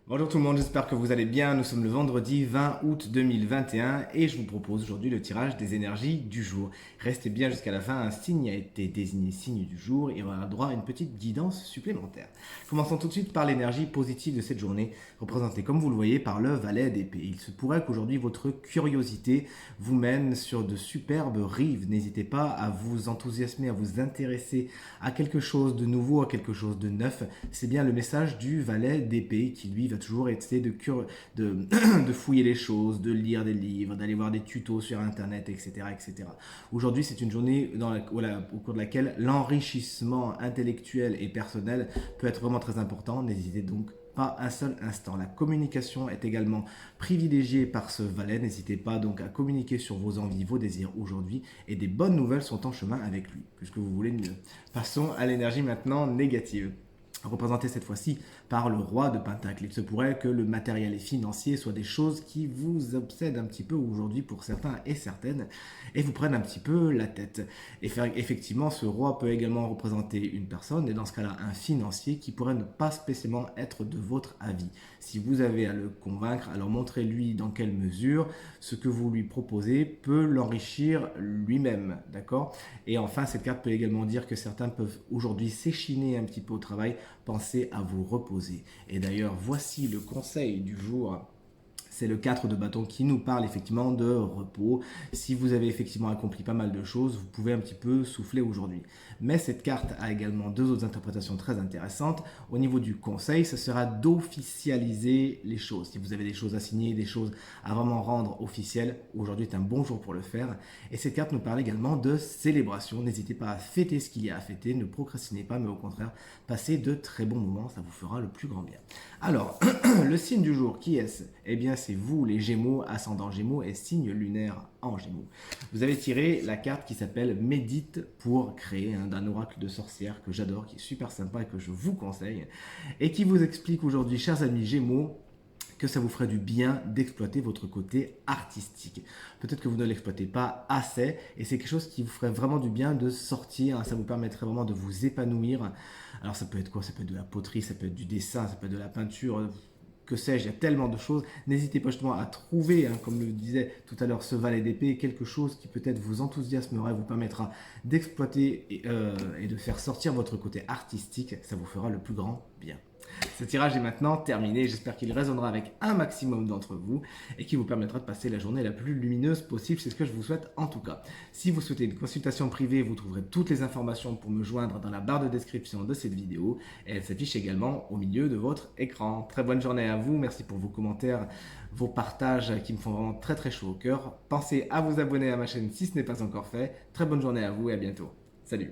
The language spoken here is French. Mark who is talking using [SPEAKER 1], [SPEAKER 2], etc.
[SPEAKER 1] Bonjour tout le monde, j'espère que vous allez bien. Nous sommes le vendredi 20 août 2021 et je vous propose aujourd'hui le tirage des énergies du jour. Restez bien jusqu'à la fin, un signe a été désigné signe du jour et on aura droit à une petite guidance supplémentaire. Commençons tout de suite par l'énergie positive de cette journée, représentée comme vous le voyez par le valet d'épée. Il se pourrait qu'aujourd'hui votre curiosité vous mène sur de superbes rives. N'hésitez pas à vous enthousiasmer, à vous intéresser à quelque chose de nouveau, à quelque chose de neuf. C'est bien le message du valet d'épée qui lui va toujours essayer de fouiller les choses, de lire des livres, d'aller voir des tutos sur internet, etc. etc. Aujourd'hui, c'est une journée au cours de laquelle l'enrichissement intellectuel et personnel peut être vraiment très important. N'hésitez donc pas un seul instant. La communication est également privilégiée par ce valet. N'hésitez pas donc à communiquer sur vos envies, vos désirs aujourd'hui et des bonnes nouvelles sont en chemin avec lui, puisque vous voulez mieux. Passons à l'énergie maintenant négative, représenté cette fois-ci par le roi de Pentacle. Il se pourrait que le matériel et financier soient des choses qui vous obsèdent un petit peu aujourd'hui pour certains et certaines et vous prennent un petit peu la tête. Et effectivement, ce roi peut également représenter une personne et dans ce cas-là un financier qui pourrait ne pas spécialement être de votre avis. Si vous avez à le convaincre, alors montrez-lui dans quelle mesure ce que vous lui proposez peut l'enrichir lui-même, d'accord? Et enfin, cette carte peut également dire que certains peuvent aujourd'hui s'échiner un petit peu au travail. Pensez à vous reposer. Et d'ailleurs, voici le conseil du jour. C'est le 4 de bâton qui nous parle effectivement de repos. Si vous avez effectivement accompli pas mal de choses, vous pouvez un petit peu souffler aujourd'hui. Mais cette carte a également deux autres interprétations très intéressantes. Au niveau du conseil, ce sera d'officialiser les choses. Si vous avez des choses à signer, des choses à vraiment rendre officielles, aujourd'hui est un bon jour pour le faire. Et cette carte nous parle également de célébration. N'hésitez pas à fêter ce qu'il y a à fêter, ne procrastinez pas, mais au contraire, passez de très bons moments, ça vous fera le plus grand bien. Alors, le signe du jour, qui est-ce? Eh bien, c'est vous, les Gémeaux, ascendant Gémeaux et signe lunaire en Gémeaux. Vous avez tiré la carte qui s'appelle Médite pour créer, d'un oracle de sorcière que j'adore, qui est super sympa et que je vous conseille, et qui vous explique aujourd'hui, chers amis Gémeaux, que ça vous ferait du bien d'exploiter votre côté artistique. Peut-être que vous ne l'exploitez pas assez et c'est quelque chose qui vous ferait vraiment du bien de sortir, ça vous permettrait vraiment de vous épanouir. Alors ça peut être quoi? Ça peut être de la poterie, ça peut être du dessin, ça peut être de la peinture, que sais-je, il y a tellement de choses. N'hésitez pas justement à trouver, comme le disait tout à l'heure ce valet d'épée, quelque chose qui peut-être vous enthousiasmera, vous permettra d'exploiter et de faire sortir votre côté artistique. Ça vous fera le plus grand bien. Ce tirage est maintenant terminé. J'espère qu'il résonnera avec un maximum d'entre vous et qui vous permettra de passer la journée la plus lumineuse possible. C'est ce que je vous souhaite en tout cas. Si vous souhaitez une consultation privée, vous trouverez toutes les informations pour me joindre dans la barre de description de cette vidéo et elle s'affiche également au milieu de votre écran. Très bonne journée à vous. Merci pour vos commentaires, vos partages qui me font vraiment très très chaud au cœur. Pensez à vous abonner à ma chaîne si ce n'est pas encore fait. Très bonne journée à vous et à bientôt. Salut!